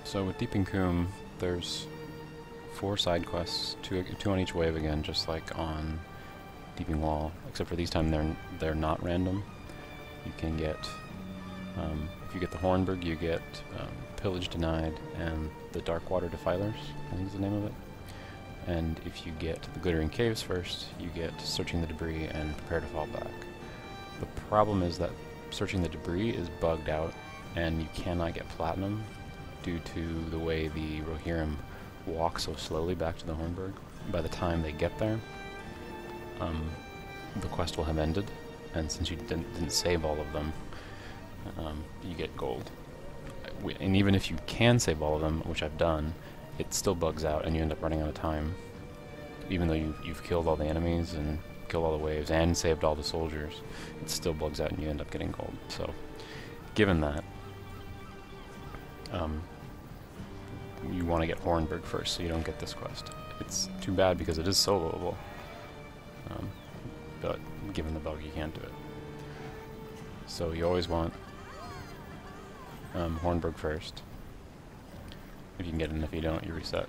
So with Deep in Coomb, there's 4 side quests, two on each wave again, just like on Deeping Wall, except for these time they're not random. You can get, if you get the Hornburg, you get Pillage Denied and the Darkwater Defilers, I think is the name of it. And if you get the Glittering Caves first, you get Searching the Debris and Prepare to Fall Back. The problem is that Searching the Debris is bugged out, and you cannot get Platinum due to the way the Rohirrim walk so slowly back to the Hornburg. By the time they get there, the quest will have ended, and since you didn't save all of them, you get gold. And even if you can save all of them, which I've done, it still bugs out and you end up running out of time. Even though you've killed all the enemies and killed all the waves and saved all the soldiers, it still bugs out and you end up getting gold. So, given that, you want to get Hornburg first so you don't get this quest. It's too bad because it is soloable, but given the bug you can't do it. So you always want Hornburg first. If you can get it, and if you don't, you reset.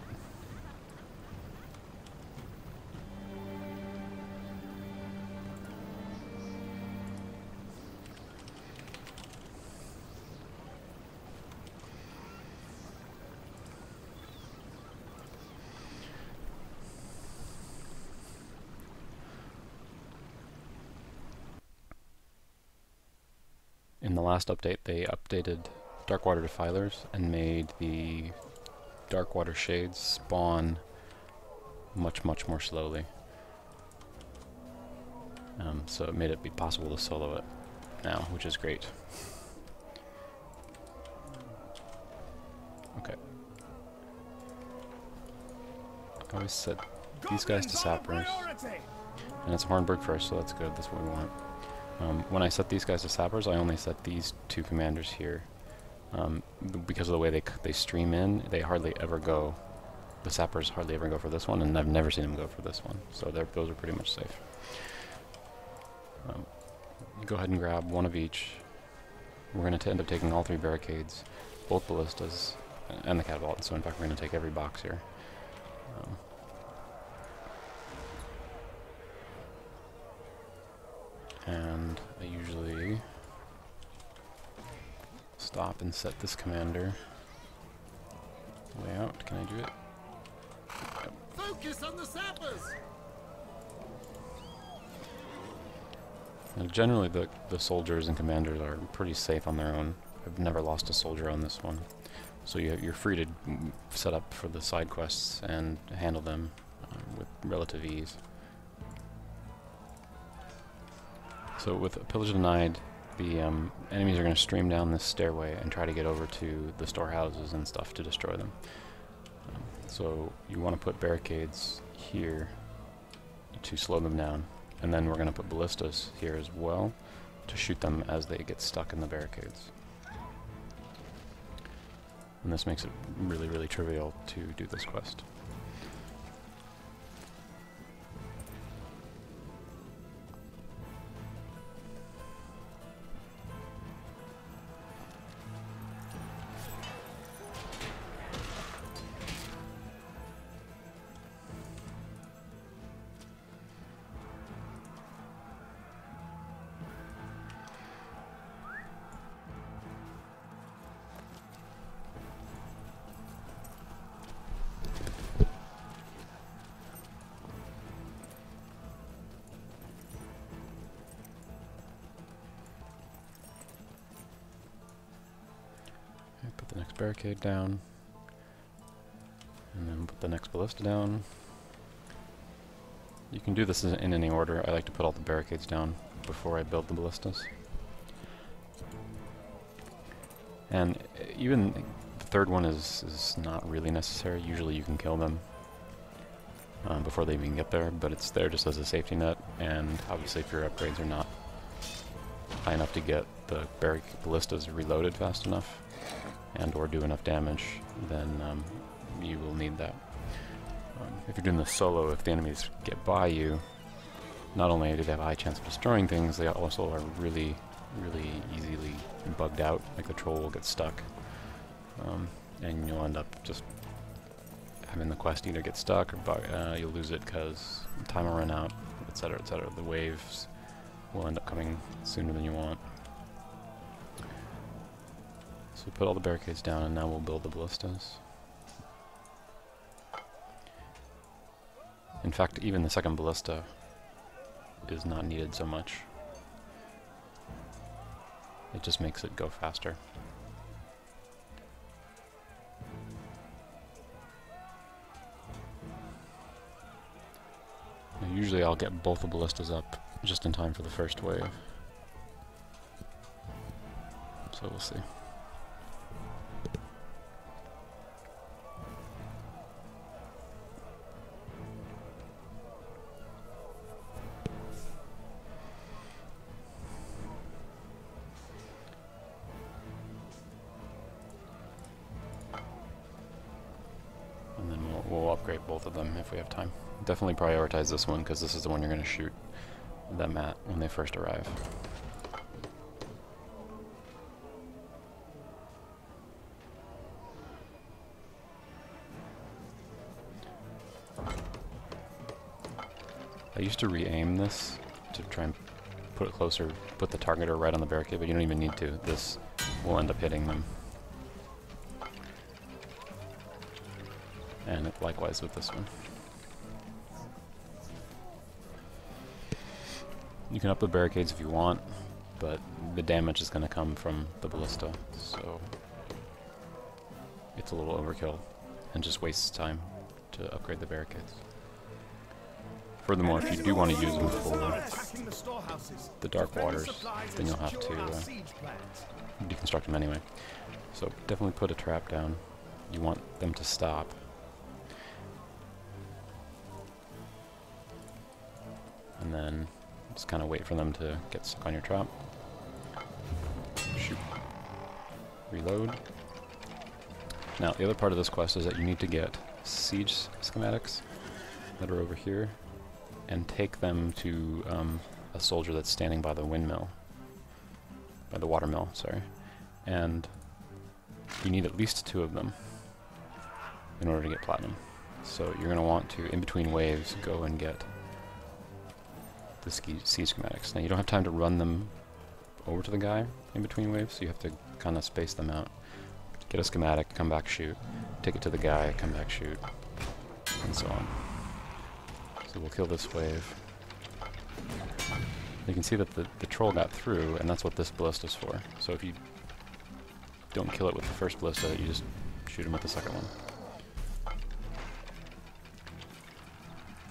In the last update, they updated Darkwater Defilers and made the Darkwater Shades spawn much more slowly. So it made it be possible to solo it now, which is great. Okay. I always set these guys to sappers. And it's Hornburg first, so that's good, that's what we want. When I set these guys to sappers, I only set these 2 commanders here. Because of the way they stream in, they hardly ever go. The sappers hardly ever go for this one, and I've never seen them go for this one. So those are pretty much safe. Go ahead and grab 1 of each. We're going to end up taking all 3 barricades, both ballistas, and the catapult. So in fact, we're going to take every box here. And I usually stop and set this commander way out. Can I do it? Yep. Focus on the sappers. And generally the soldiers and commanders are pretty safe on their own. I've never lost a soldier on this one. So you're free to set up for the side quests and handle them with relative ease. So with Pillage Denied, the enemies are going to stream down this stairway and try to get over to the storehouses and stuff to destroy them. So you want to put barricades here to slow them down, and then we're going to put ballistas here as well to shoot them as they get stuck in the barricades. And this makes it really trivial to do this quest. Put the next barricade down, and then put the next ballista down. You can do this in any order. I like to put all the barricades down before I build the ballistas. And even the third one is not really necessary. Usually you can kill them before they even get there, but it's there just as a safety net, and obviously if your upgrades are not high enough to get the ballistas reloaded fast enough and or do enough damage, then you will need that. If you're doing this solo, if the enemies get by you, not only do they have a high chance of destroying things, they also are really easily bugged out, like the troll will get stuck. and you'll end up just having the quest either get stuck or you'll lose it because time will run out, etc., etc. The waves will end up coming sooner than you want. So we put all the barricades down, and now we'll build the ballistas. In fact, even the second ballista is not needed so much. It just makes it go faster. Now, usually I'll get both the ballistas up just in time for the first wave. So we'll see. And then we'll upgrade both of them if we have time. Definitely prioritize this one because this is the one you're going to shoot them at when they first arrive. I used to re-aim this to try and put it closer, put the targeter right on the barricade, but you don't even need to. This will end up hitting them. And likewise with this one. You can up the barricades if you want, but the damage is going to come from the ballista, so it's a little overkill and just wastes time to upgrade the barricades. Furthermore, if you do want to use them for the dark waters, then you'll have to deconstruct them anyway. So definitely put a trap down. You want them to stop. And then just kind of wait for them to get stuck on your trap. Shoot. Reload. Now, the other part of this quest is that you need to get siege schematics that are over here and take them to a soldier that's standing by the windmill. By the watermill, sorry. And you need at least 2 of them in order to get platinum. So you're going to want to, in between waves, go and get the siege schematics. Now you don't have time to run them over to the guy in between waves, so you have to kind of space them out. Get a schematic, come back, shoot. Take it to the guy, come back, shoot. And so on. So we'll kill this wave. You can see that the troll got through, and that's what this ballista's for. So if you don't kill it with the first ballista, you just shoot him with the second one.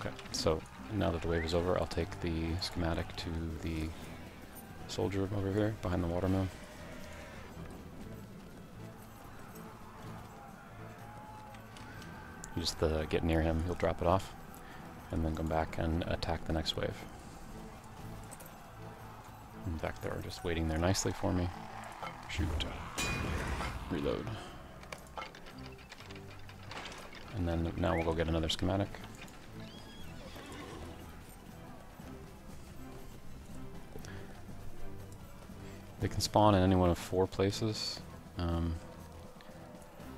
Okay, so now that the wave is over, I'll take the schematic to the soldier over here, behind the watermill. You just get near him, he'll drop it off, and then come back and attack the next wave. In fact, they're just waiting there nicely for me. Shoot. Reload. And then now we'll go get another schematic. They can spawn in any one of 4 places.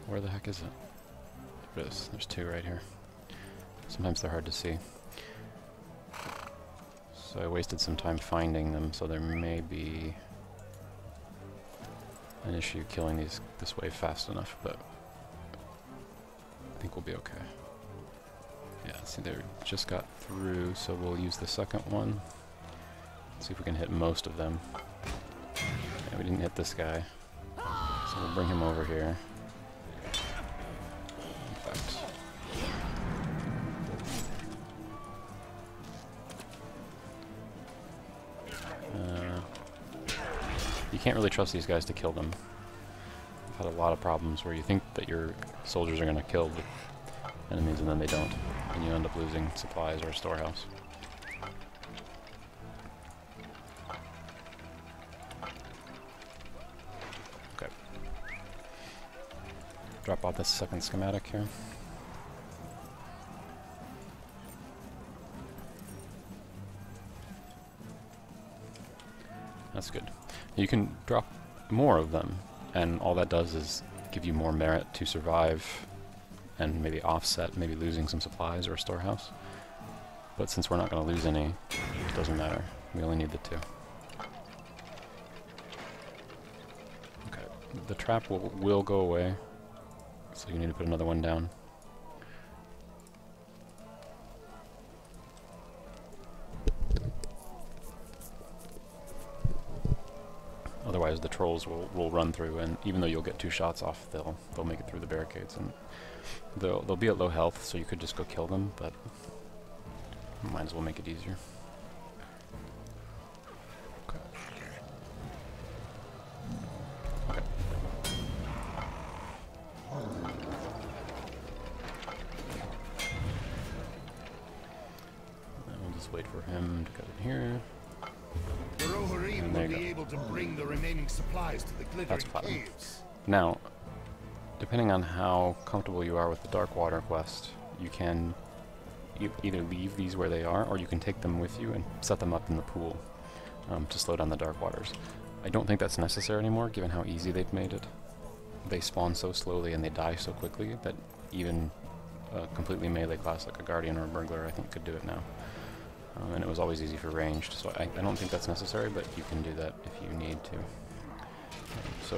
Where the heck is it? There it is. There's 2 right here. Sometimes they're hard to see. So I wasted some time finding them, so there may be an issue killing this wave fast enough, but I think we'll be okay. Yeah, see, they just got through, so we'll use the second one. See if we can hit most of them. Yeah, we didn't hit this guy, so we'll bring him over here. In fact, you can't really trust these guys to kill them. I've had a lot of problems where you think that your soldiers are going to kill the enemies and then they don't, and you end up losing supplies or a storehouse. Okay. Drop off this second schematic here. That's good. You can drop more of them, and all that does is give you more merit to survive and maybe offset maybe losing some supplies or a storehouse. But since we're not going to lose any, it doesn't matter. We only need the 2. Okay, the trap will go away, so you need to put another one down. Otherwise the trolls will run through, and even though you'll get 2 shots off, they'll make it through the barricades, and they'll be at low health, so you could just go kill them, but might as well make it easier. Okay. Okay. And we'll just wait for him to cut in here. The Rohirrim There will you be go. able to bring the remaining supplies to the That's glittering platinum. caves. Now, depending on how comfortable you are with the Dark Water quest, you can either leave these where they are, or you can take them with you and set them up in the pool to slow down the Dark Waters. I don't think that's necessary anymore, given how easy they've made it. They spawn so slowly and they die so quickly that even a completely melee class like a Guardian or a Burglar, I think, could do it now. And it was always easy for ranged, so I don't think that's necessary, but you can do that if you need to. So,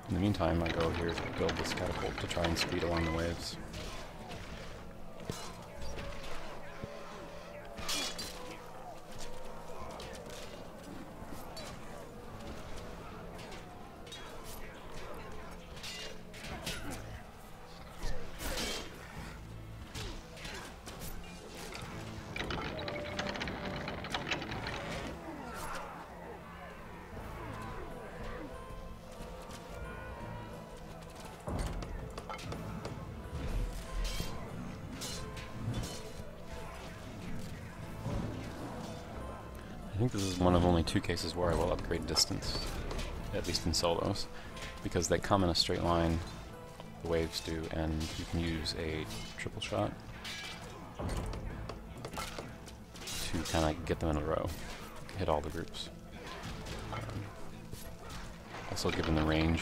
in the meantime, I go here to build this catapult to try and speed along the waves. I think this is one of only 2 cases where I will upgrade distance, at least in solos, because they come in a straight line, the waves do, and you can use a triple shot to kind of get them in a row, hit all the groups. Also, given the range,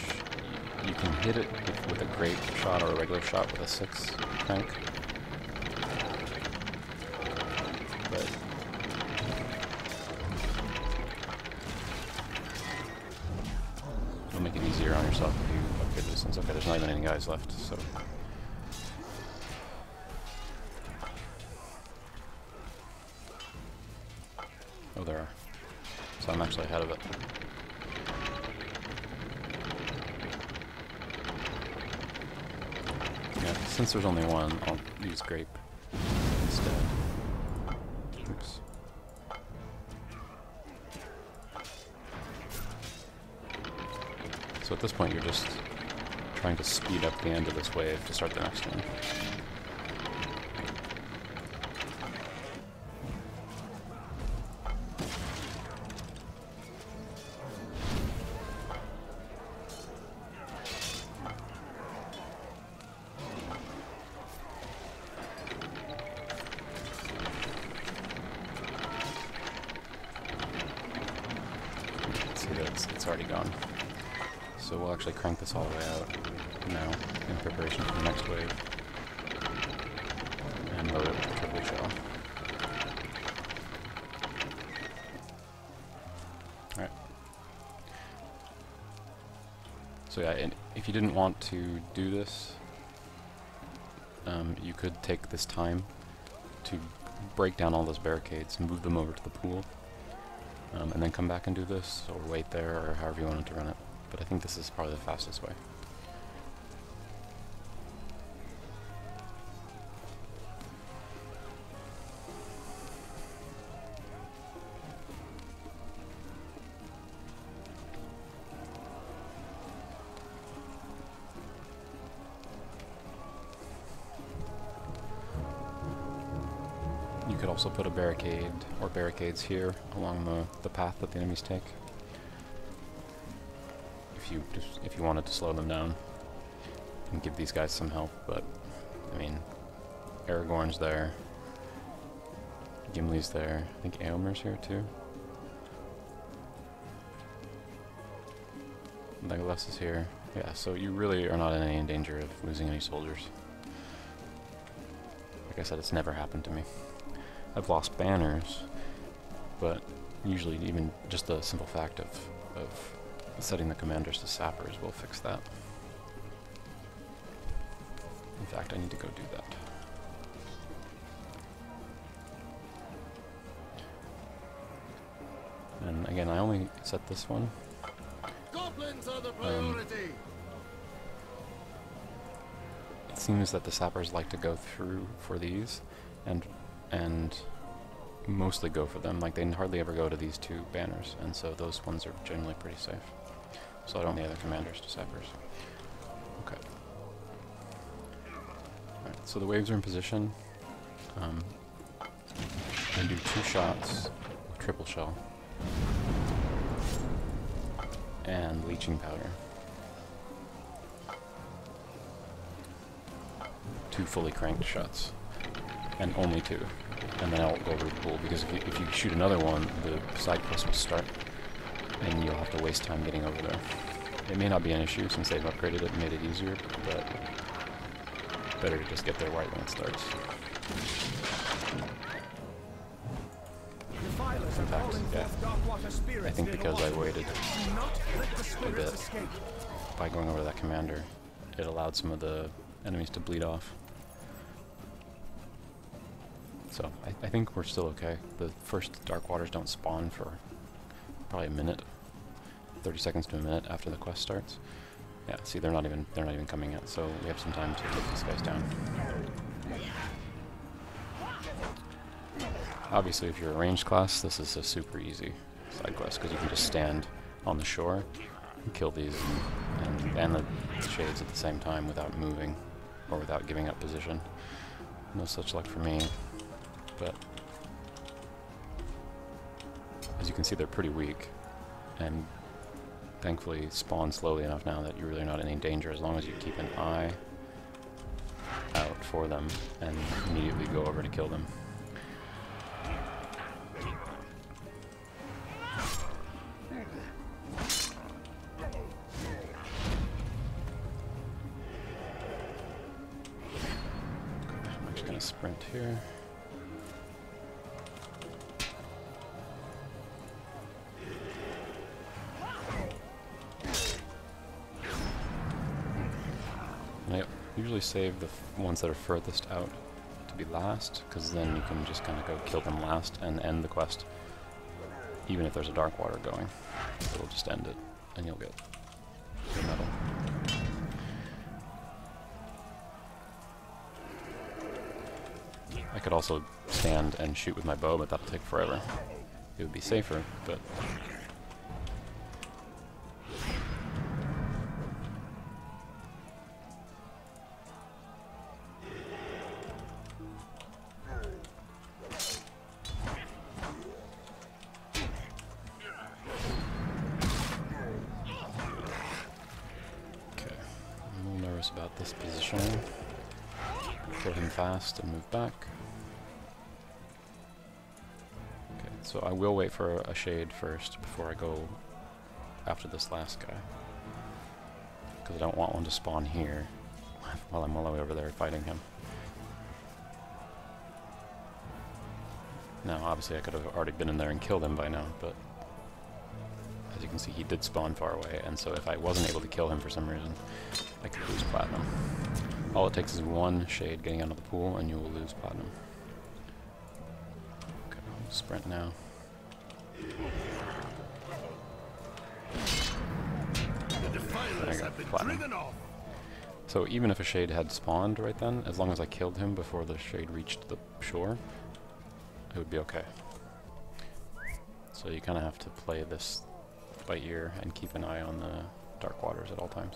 you can hit it with a great shot or a regular shot with a 6 crank, but it'll make it easier on yourself if you upgrade distance. Okay, there's not even any guys left, so... Oh, there are. So I'm actually ahead of it. Yeah, since there's only one, I'll use grape instead. Oops. So at this point, you're just trying to speed up the end of this wave to start the next one. See that it's already gone. So we'll actually crank this all the way out now in preparation for the next wave. And load it with the triple shell. Alright. So yeah, and if you didn't want to do this, you could take this time to break down all those barricades, move them over to the pool, and then come back and do this, or wait there, or however you wanted to run it. But I think this is probably the fastest way. You could also put a barricade or barricades here along the path that the enemies take. If you wanted to slow them down and give these guys some help, but I mean, Aragorn's there, Gimli's there, I think Éomer's here too. Legolas is here. Yeah, so you really are not in any danger of losing any soldiers. Like I said, it's never happened to me. I've lost banners, but usually even just the simple fact of setting the commanders to sappers will fix that. In fact, I need to go do that. And again, I only set this one. Goblins are the priority. It seems that the sappers like to go through for these, and mostly go for them. Like, they hardly ever go to these two banners, and so those ones are generally pretty safe. So I don't need other commanders to sappers. Okay. Alright, so the waves are in position. I do 2 shots with triple shell and leeching powder. 2 fully cranked shots, and only 2. And then I'll go over the pool, because if you shoot another one, the side quest will start, and you'll have to waste time getting over there. It may not be an issue since they've upgraded it and made it easier, but better to just get there right when it starts. In fact, yeah, I think because I waited a bit by going over that commander, it allowed some of the enemies to bleed off. So I think we're still okay. The first Dark Waters don't spawn for probably a minute, 30 seconds to a minute after the quest starts. Yeah, see, they're not even coming yet, so we have some time to take these guys down. Obviously, if you're a ranged class, this is a super easy side quest, because you can just stand on the shore and kill these and the shades at the same time without moving or without giving up position. No such luck for me, but as you can see, they're pretty weak, and thankfully spawn slowly enough now that you're really not in any danger as long as you keep an eye out for them and immediately go over to kill them. I'm just gonna sprint here. And I usually save the ones that are furthest out to be last, because then you can just kind of go kill them last and end the quest, even if there's a Dark Water going. It'll just end it, and you'll get your medal. I could also stand and shoot with my bow, but that'll take forever. It would be safer, but... about this positioning. Kill him fast and move back. Okay, so I will wait for a shade first before I go after this last guy, because I don't want one to spawn here while I'm all the way over there fighting him. Now obviously I could have already been in there and killed him by now, but as you can see, he did spawn far away, and so if I wasn't able to kill him for some reason, I could lose platinum. All it takes is one shade getting out of the pool and you will lose platinum. Okay, I'll sprint now. The defilers have been driven off. So even if a shade had spawned right then, as long as I killed him before the shade reached the shore, it would be okay. So you kind of have to play this by ear and keep an eye on the Dark Waters at all times.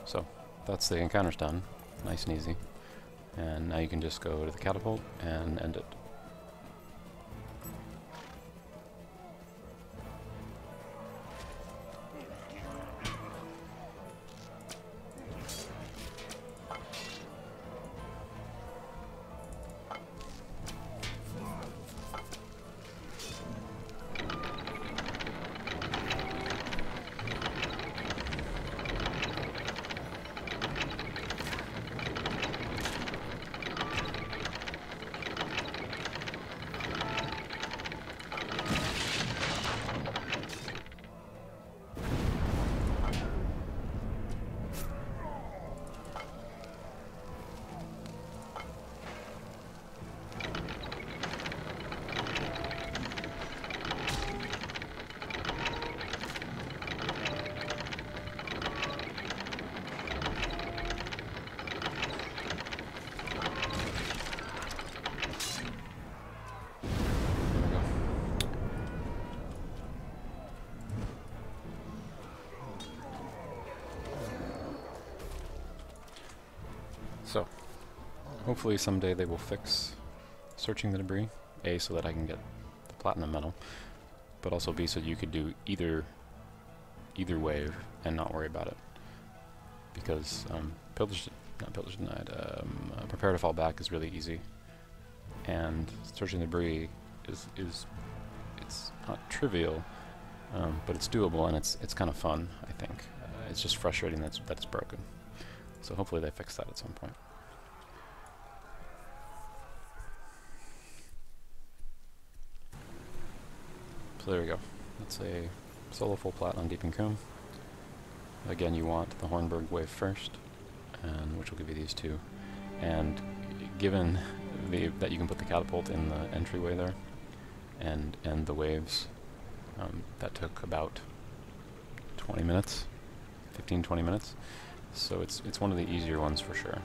So that's the encounter's done, nice and easy. And now you can just go to the catapult and end it. So, hopefully someday they will fix searching the debris. A, so that I can get the platinum medal, but also B, so you could do either wave and not worry about it. Because Pillage Denied, Prepare to Fall Back is really easy, and searching the debris is it's not trivial, but it's doable, and it's kind of fun, I think. It's just frustrating that it's broken. So hopefully they fix that at some point. So there we go. That's a solo full plat on Deep in Coomb. Again, you want the Hornberg wave first, and which will give you these two. And given that you can put the catapult in the entryway there, and the waves, that took about 20 minutes, 15-20 minutes. So it's one of the easier ones for sure.